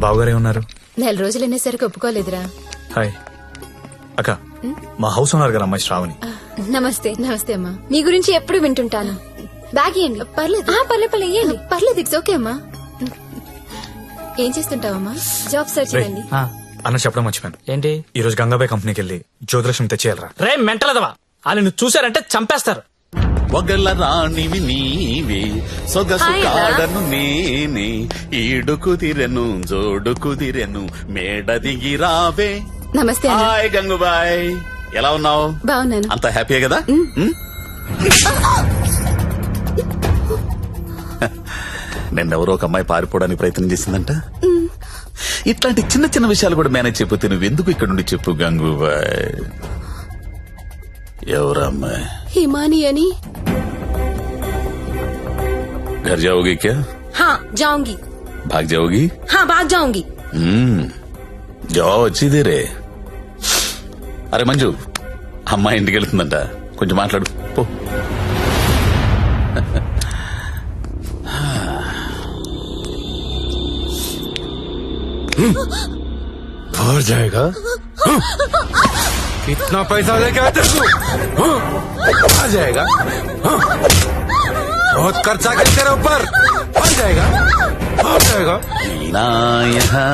బావగారే ఉన్నారు. 4 రోజులు అనేసరికి ఒప్పుకోలేదురా. హాయ్ అక్క, మా హౌస్ ఓనర్ గారు అమ్మాయి శ్రావణి. నమస్తే. నమస్తే అమ్మా. మీ గురించి ఎప్పుడు వింటుంటాను. బ్యాగ్ ఇవ్వండి. పర్లేదు పర్లేదు ఇవ్వండి. పర్లేదు, ఇట్స్ ఓకే అమ్మా. ఏం చేస్తుంటావమ్మా? జాబ్ సర్చ్ రే, చేయండి. అన్న చెప్పడం మర్చిపోయాను. ఏంటి? ఈ రోజు గంగాబాయ్ కంపెనీకి వెళ్ళి జ్యోతిలక్ష్మి తెచ్చేయాలరా. రే మెంటలదవా, వాళ్ళు నువ్వు చూసారంటే చంపేస్తారు. ఒగల రాణివి నీవే, సొగసు కాడను నేనే, ఈడు కుదిరెను జోడు కుదిరెను, మేడ దిగి రావే. నమస్తే అన్న. హాయ్ గంగుబాయ్, ఎలా ఉన్నావు? బాగున్నాను. అంత హ్యాపీయే కదా? నిన్నెవరో ఒక అమ్మాయి పారిపోవడానికి ప్రయత్నం చేసిందంట. ఇట్లాంటి చిన్న చిన్న విషయాలు కూడా మేనేజ్ చెప్పితే నువ్వెందుకు ఇక్కడ నుండి చెప్పు గంగుబాయ్. ఎవరా అమ్మాయి? హిమాని అని. घर जाओगी क्या? हाँ जाऊंगी. भाग जाओगी? हाँ भाग जाऊंगी. जाओ अच्छी देरे. అరే మంజు, అమ్మాయి ఇంటికి వెళ్తుందంట, కొంచెం మాట్లాడు పో. भर जाएगा. कितना पैसा लेके आते तू? आ जाएगा. बहुत खर्चा कर तेरे ऊपर. आ जाएगा, आ जाएगा. जीना यहाँ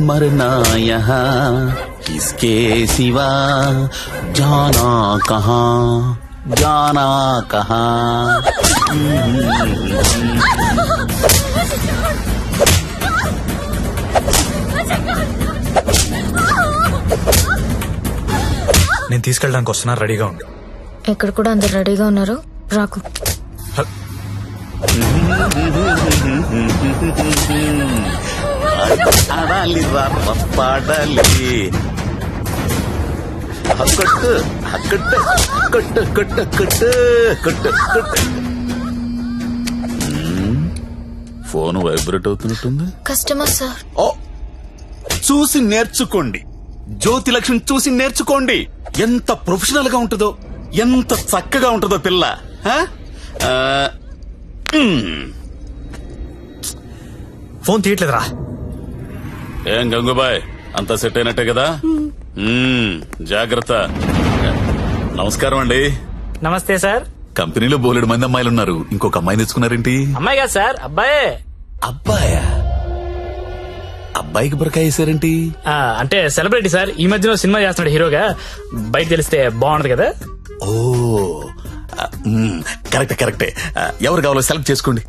मरना यहाँ, किसके सिवा जाना कहाँ, जाना कहाँ. నేను తీసుకెళ్ళడానికి వస్తున్నా, రెడీగా ఉండు. ఇక్కడ కూడా అందరు రెడీగా ఉన్నారు, రాకు. ఆడాలి పాడాలి, కొట్టు కొట్టు కొట్టు కొట్టు కొట్టు కొట్టు కొట్టు. ఫోన్ వైబ్రేట్ అవుతున్నట్టుంది. Customer sir. ఓ, చూసి నేర్చుకోండి. జ్యోతి లక్ష్మి చూసి నేర్చుకోండి. ఎంత ప్రొఫెషనల్ గా ఉంటుందో, ఎంత చక్కగా ఉంటుందో పిల్ల. ఫోన్ తీయట్లేదురా. ఏం గంగుబాయ్, అంతా సెట్ అయినట్టే కదా? జాగ్రత్త. నమస్కారం అండి. నమస్తే సార్. కంపెనీలో బోలెడు మంది అమ్మాయిలు ఉన్నారు, ఇంకొక అమ్మాయిని తెచ్చుకున్నారేంటి? అమ్మాయి కాదు సార్, అబ్బాయే. అబ్బాయా? అబ్బాయికి బురకాయ వేసారేంటి? అంటే సెలబ్రిటీ సార్, ఈ మధ్యలో సినిమా చేస్తున్నాడు హీరోగా, బయట తెలిస్తే బాగుంటది కదా. ఓ కరెక్టే కరెక్టే. ఎవరు కావాలో సెలెక్ట్ చేసుకోండి.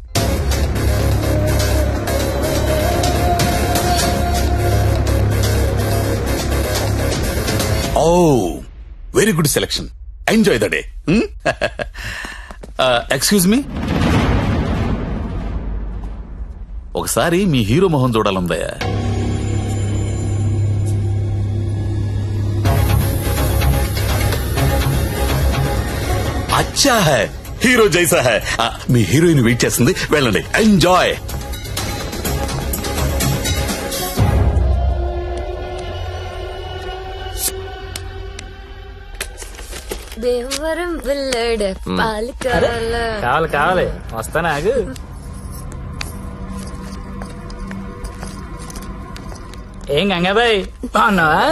Oh very good selection. Enjoy the day. Excuse me, ఒకసారి మీ హీరో మొహం చూడాలందయ్యా. అచ్చా హై, హీరో జైసా హై. మీ హీరోయిన్ వెయిట్ చేస్తుంది, వెళ్ళండి. ఎంజాయ్. దేవరం వెళ్ళాడు పాలు కావాలి కావాలి, వస్తానా ఆగు. ఏం గంగాబాయ్ బాగున్నావా?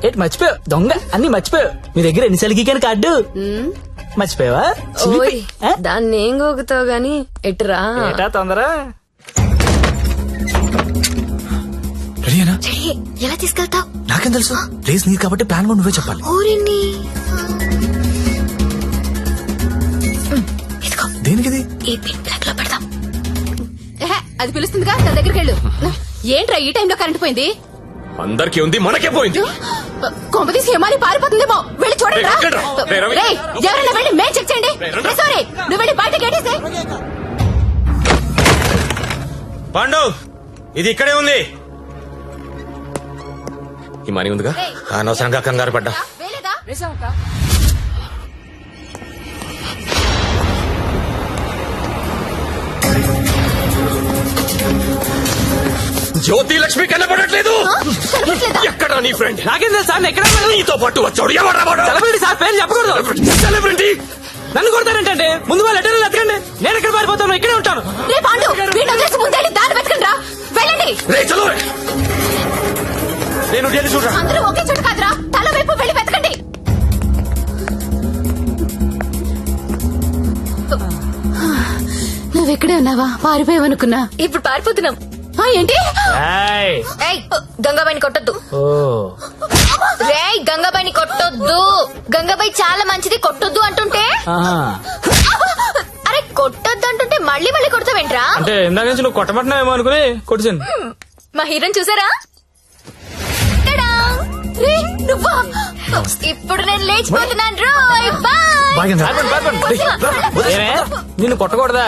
ఏంటి మర్చిపోయావు? దొంగ అన్ని మర్చిపోయావు. మీ దగ్గర ఎన్నిసార్లు గీకాను కార్డు మర్చిపోయావా? దాన్ని ఏం గోగుతావు గాని ఎటురా. ఏటా తొందర? రెడీనా? ఎలా తీసుకెళ్తావు? నాకేం తెలుసు, ప్లేస్ నీది కాబట్టి ప్లాన్ కూడా నువ్వే చెప్పాలి. ఊరిని దేనికిది? ఈ పిన్ ప్లగ్ లో పెడతాం. అది పిలుస్తుందిగా, తన దగ్గరికి వెళ్ళు. ఏంట్రా ఈ టైంలో కరెంట్ పోయింది? అందరికీ ఉంది, మనకే పోయింది. కొంపతీసి హిమాని పారిపోతుందేమో, వెళ్ళి చూడండి. ఎవరైనా వెళ్ళి మేం చెక్ చేయండి. సారీ, నువ్వు వెళ్ళి బయట గేటేసే. పాండు, ఇది ఇక్కడే ఉంది. ఈ మనీ ఉందిగా, అనవసరంగా కంగారు పడ్డా. జ్యోతి లక్ష్మి కనపడట్లేదు. ఎక్కడ నీ ఫ్రెండ్? నాకేం తెలుసు సార్, ఎక్కడ నీతో పాటు వచ్చాడు. ఎవరు? సెలబ్రిటీ సార్, పేరు చెప్పకూడదు. సెలబ్రిటీ నన్ను కొడతారంటే ముందు వాళ్ళు ఎక్కడ ఎత్తకండి. నేను ఎక్కడ పారిపోతాను, ఇక్కడే ఉంటాను. రే పాండు, వీడిని వదిలేసి ముందే దారి వెతకండి రా. వెళ్ళండి. రేయ్, చలో రే. నేను వెళ్ళి చూడరా. అందరూ ఒకే చోట కాదురా, తల వైపు వెళ్ళి వెతకండి. నువ్వెక్కడే ఉన్నావా? పారిపోయావనుకున్నా. ఇప్పుడు పారిపోతున్నాం. ఏంటి? ఏయ్. ఏయ్ గంగాబాయిని కొట్టొద్దు. ఓ రేయ్ గంగాబాయిని కొట్టొద్దు. గంగాబాయి చాలా మంచిది, కొట్టొద్దు అంటుంటే. ఆహా. అరే కొట్టొద్దు అంటుంటే మళ్ళీ మళ్ళీ కొడతావేంట్రా? అంటే ఇందాక నుంచి నువ్వు కొట్టబట్టినావేమో అనుకుని కొట్టింది. మా హీరోని చూసారా? టడా! రేయ్, నువ్వా? ఇప్పుడు నేను లేచిపోతున్నాను రోయ్. బాయ్. బాయ్ గంగా. ఏమే నిన్ను కొట్టకూడదా?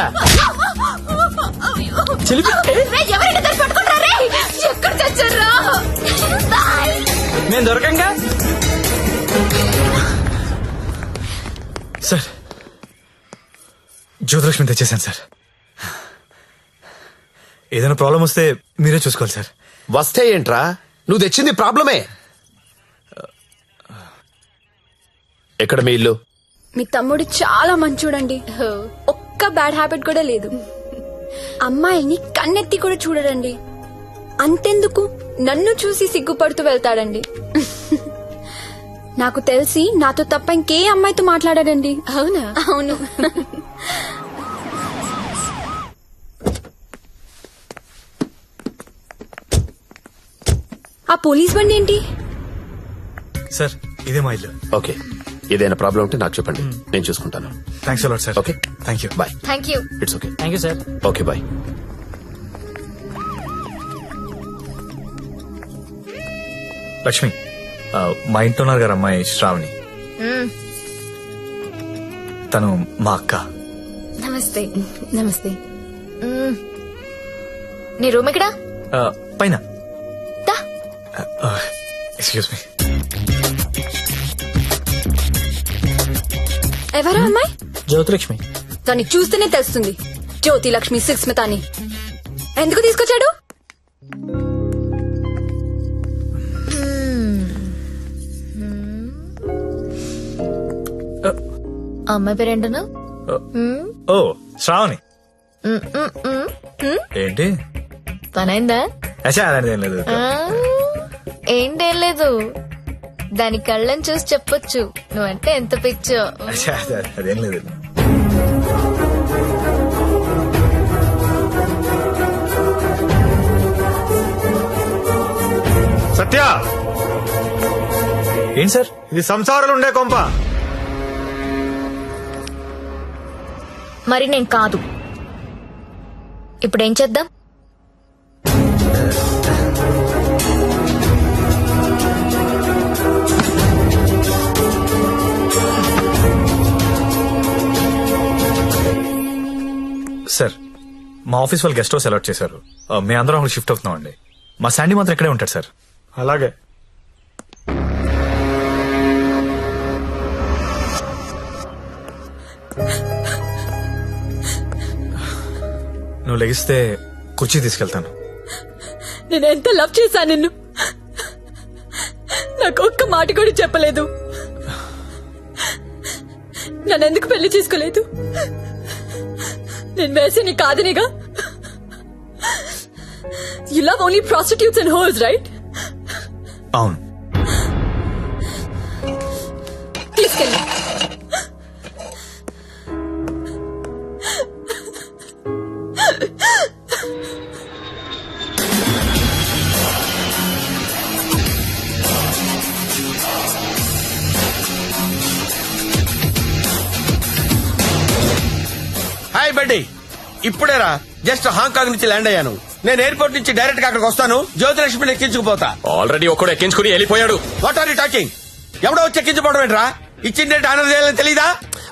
చిలిపి. రేయ్, ఎవరైనా దాన్ని పట్టుకుంటారా? రేయ్, ఎక్కడ చచ్చారా? బాయ్. నేను దొరకంగా. సార్, జ్యోతిలక్ష్మి తెచ్చేసాను సార్. ఏదైనా ప్రాబ్లం వస్తే మీరే చూసుకోవాలి సార్. వస్తే ఏంట్రా, నువ్వు తెచ్చింది ప్రాబ్లమే. ఎక్కడ మీ ఇల్లు? మీ తమ్ముడు చాలా మంచోడండి. ఒక్క బ్యాడ్ హ్యాబిట్ కూడా లేదు. అమ్మాయిని కన్నెత్తి కూడా చూడడండి. అంతెందుకు నన్ను చూసి సిగ్గుపడుతూ వెళ్తాడండి. నాకు తెలిసి నాతో తప్ప ఇంకే అమ్మాయితో మాట్లాడాడండి. అవునా? అవును. ఆ పోలీస్ బండి ఏంటి? సార్, ఇదే మా ఇల్లు. ఓకే, ఏదైనా ప్రాబ్లం ఉంటే నాకు చెప్పండి, నేను చూసుకుంటాను. Thanks a lot sir. Okay, thank you. Bye. Thank you. It's okay. Thank you sir. Okay bye. Lakshmi, మా ఇంట్లో ఉన్నారు గారు అమ్మాయి శ్రావణి. తను మా అక్క. నమస్తే. నమస్తే. నీ రూమ్ ఎక్కడా? పైన. దా. Excuse me. ఎవరా అమ్మాయి? జ్యోతిలక్ష్మి. దాన్ని చూస్తేనే తెలుస్తుంది. జ్యోతి లక్ష్మి సుస్మిత అని. ఎందుకు తీసుకొచ్చాడు? అమ్మాయి పేరేంటనా? ఓ, శ్రావణి. ఏంటి? పనైందా? అచ్చా, అలాంటిది ఏం లేదు. ఏంటేం లేదు, దాని కళ్ళని చూసి చెప్పొచ్చు నువ్వంటే ఎంత పిచ్చో. అచ్చా, అదేం లేదు. సత్య, ఏంటి సార్? ఇది సంసారాలు ఉండే కొంప. మరి నేను కాదు. ఇప్పుడేం చేద్దాం? సార్, మా ఆఫీస్ వాళ్ళు గెస్ట్ హౌస్ అలాట్ చేశారు. మేము అందరం అక్కడ షిఫ్ట్ అవుతున్నాం అండి. మా శాండీ మాత్రం ఇక్కడే ఉంటాడు సార్. అలాగే. నువ్వు లెగిస్తే కుర్చీ తీసుకెళ్తాను. నేను ఎంత లవ్ చేశాను నిన్ను. నాకు ఒక్క మాట కూడా చెప్పలేదు. నన్నెందుకు పెళ్లి చేసుకోలేదు? నేను వేసి నీ కాదనిగా. You love only prostitutes and hoes, right? అవును. తీసుకెళ్ళి. హాయ్ బడ్డీ, ఇప్పుడేరా జస్ట్ హాంకాంగ్ నుంచి ల్యాండ్ అయ్యాను. నేను ఎయిర్పోర్ట్ నుంచి డైరెక్ట్ గా అక్కడికి వస్తాను. జ్యోతిలక్ష్మిని ఎక్కించుకుపోతా. ఆల్రెడీ ఒకడు ఎక్కించుకుని వెళ్ళిపోయాడు. What are you talking? ఎవడో వచ్చి ఎక్కించుకోవడం ఏంట్రా? ఇచ్చిండే ఆనర్ చేయాలని తెలీదా?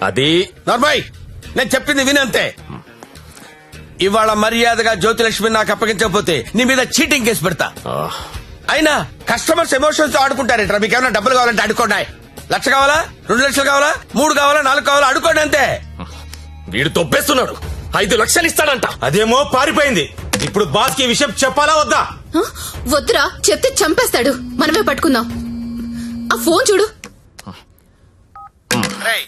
అది నార్మల్, నేను చెప్పింది వినంతే. ఇవాళ మర్యాదగా జ్యోతిలక్ష్మిని నాకు అప్పగించకపోతే నీ మీద చీటింగ్ కేసు పెడతా. అయినా కస్టమర్స్ ఎమోషన్స్ తో ఆడుకుంటారేంట్రా? మీకు ఏమైనా డబ్బులు కావాలంటే అడుకోండి. 1,00,000 కావాలా, 2 లక్షలు కావాలా, 3 కావాలా, 4 కావాలా, అడుకోండి అంతే. వీడు తొప్పేస్తున్నాడు. 5 లక్షలు ఇస్తాడంట. అదేమో పారిపోయింది. ఇప్పుడు బాస్ కి విషయం చెప్పాలా వద్దా? వద్దురా, చెప్తే చంపేస్తాడు. మనమే పట్టుకుందాం. ఆ ఫోన్ చూడు. రేయ్,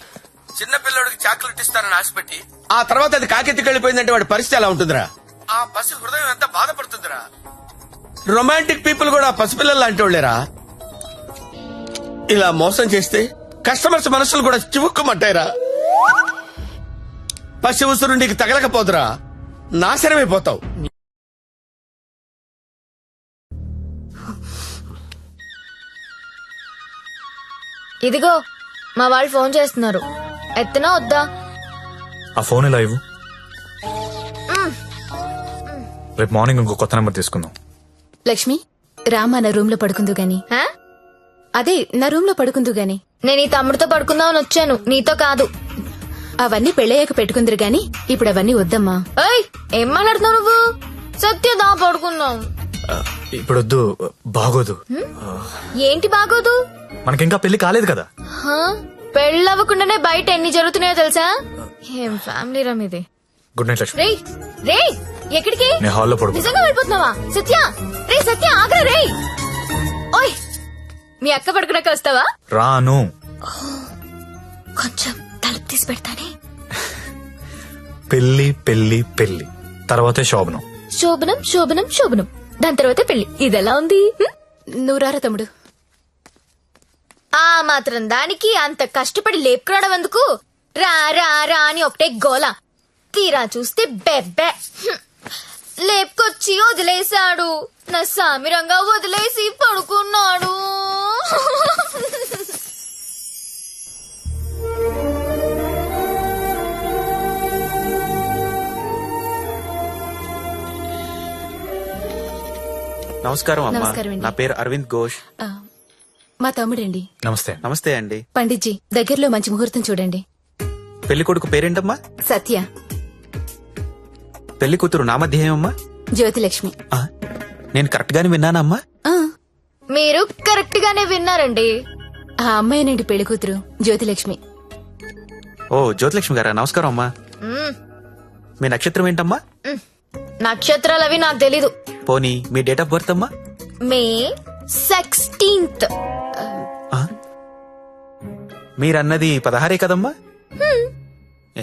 చిన్న పిల్లడికి చాక్లెట్ ఇస్తానని ఆశపెట్టి ఆ తర్వాత అది కాకెత్తికెళ్ళిపోయిందంటే వాడి పరిస్థితి ఎలా ఉంటుందిరా? ఆ పసి హృదయం ఎంత బాధపడుతుందిరా? రొమాంటిక్ పీపుల్ కూడా పసిపిల్లలు లాంటి వాళ్ళేరా. ఇలా మోసం చేస్తే కస్టమర్స్ మనసులు కూడా చివుక్కుమంటాయిరా. పసి ఉసురు నీకు తగలకపోదురా, నాశనమైపోతావు. ఇదిగో మా వాళ్ళు ఫోన్ చేస్తున్నారు, ఎత్తనా వద్దా? ఆ ఫోన్ ఇలా ఇవ్వు. రేపు మార్నింగ్ ఇంకో కొత్త నెంబర్ తీసుకుందాం. లక్ష్మి రామా నా రూమ్ లో పడుకుందు గాని. హా? అదే నా రూమ్ లో పడుకుందు గాని. నేను ఈ తమ్ముడితో పడుకుందామని వచ్చాను, నీతో కాదు. అవన్నీ పెళ్ళయ్యాక పెట్టుకుందరు గాని ఇప్పుడు అవన్నీ వద్దమ్మా. ఏయ్, ఏం మాట్లాడుతున్నావు నువ్వు? సత్యదా పడుకుందాం. ఇప్పుడు వద్దు, బాగోదు. ఏంటి బాగోదు? మనకింకా పెళ్లి కాలేదు కదా. హా? పెళ్ళవ్వకుండానే బయట ఎన్ని జరుగుతున్నాయో తెలుసా? ఏం ఫ్యామిలీ రమ్ ఇది. Good night Lakshmi. రేయ్ రేయ్, ఎక్కడికి? నేను హాల్లో పడుకో. నిజంగా వెళ్ళిపోతున్నావా? సత్య రే, సత్య ఆగ్రా రే. ఓయ్, మీ అక్క పడుకున్నాక వస్తావా? రాను. కొంచెం తలుపు తీసి పెడతానే. పెళ్లి పెళ్లి పెళ్లి తర్వాతే శోభనం. శోభనం శోభనం శోభనం, దాని తర్వాత పెళ్లి. ఇదెలా ఉంది? నువ్వు రారా తమ్ముడు. ఆ మాత్రం దానికి అంత కష్టపడి లేపుకురావడం ఎందుకు? రా రా రా అని ఒకటే గోల. తీరా చూస్తే బెబ్బే. లేపుకొచ్చి వదిలేశాడు, నా సామిరంగా వదిలేసి పడుకున్నాడు. నమస్కారం అమ్మా, నమస్కారం అండి. నా పేరు అరవింద్ ఘోష్. ఆ, మా తమ్ముడండి. నమస్తే. నమస్తే అండి. పండిట్జీ దగ్గరలో మంచి ముహూర్తం చూడండి. పెళ్లి కొడుకు పేరేంటమ్మా? సత్య. పెళ్లి కూతురు నామధ్యేయమ్మా? జ్యోతిలక్ష్మి. ఆ, నేను కరెక్ట్ గానే విన్నానమ్మా? ఆ, మీరు కరెక్ట్ గానే విన్నారండి. ఆ అమ్మాయినండి పెళ్లి కూతురు జ్యోతిలక్ష్మి. ఓ జ్యోతిలక్ష్మి గారా, నమస్కారం అమ్మా. మ్మ్. మీ నక్షత్రం ఏంటమ్మా? నక్షత్రాలవి నాకు తెలీదు. పోనీ మీ డేట్ ఆఫ్ బర్త్ అమ్మా? మే 16th. ఆ? మీరన్నది 16 కదమ్మా?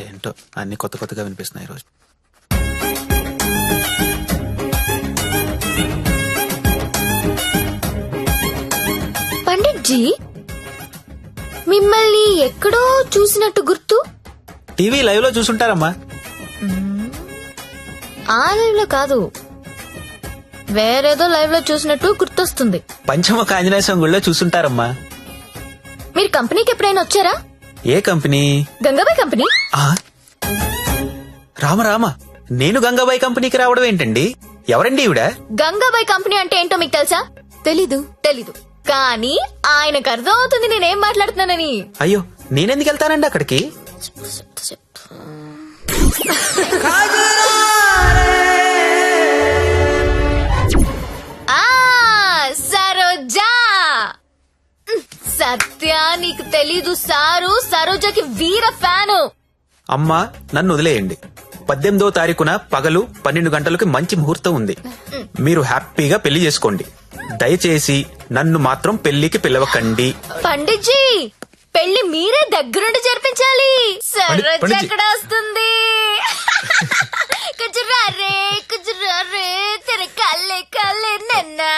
ఏంటో అన్ని కొత్త కొత్తగా వినిపిస్తున్నాయి ఈరోజు. పండిట్జీ, మిమ్మల్ని ఎక్కడో చూసినట్టు గుర్తు. టీవీ లైవ్ లో చూసుంటారమ్మా. ఆ లైవ్ లో కాదు, వేరేదో లైవ్ లో చూసినట్టు గుర్తొస్తుంది. పంచముఖ ఆంజనేయ స్వామి గుళ్ళో చూసుంటారమ్మా. మీరు కంపెనీకి ఎప్పుడైనా వచ్చారా? ఏ కంపెనీ? గంగాబాయ్ కంపెనీ. ఆ? రామ రామ, నేను గంగాబాయి కంపెనీకి రావడం ఏంటండి? ఎవరండి ఈవిడ? గంగాబాయ్ కంపెనీ అంటే ఏంటో మీకు తెలుసా? తెలీదు. తెలీదు, కానీ ఆయనకు అర్థం అవుతుంది నేనేం మాట్లాడుతున్నానని. అయ్యో, నేనెందుకు వెళ్తానండి అక్కడికి? ఆ సరోజా. సత్య, నీకు తెలీదు, సారు సరోజాకి వీర ఫ్యాను. అమ్మా, నన్ను వదిలేయండి. 18వ తారీఖున పగలు 12 గంటలకి మంచి ముహూర్తం ఉంది. మీరు హ్యాపీగా పెళ్లి చేసుకోండి. దయచేసి నన్ను మాత్రం పెళ్లికి పిలవకండి. పండిట్జీ, పెళ్లి మీరే దగ్గరుండి జరిపించాలి. సరోజ పండిట్జీ. ఎక్కడ వస్తుంది? కుజురా రే తెర కల్లే కల్లే నన్నా.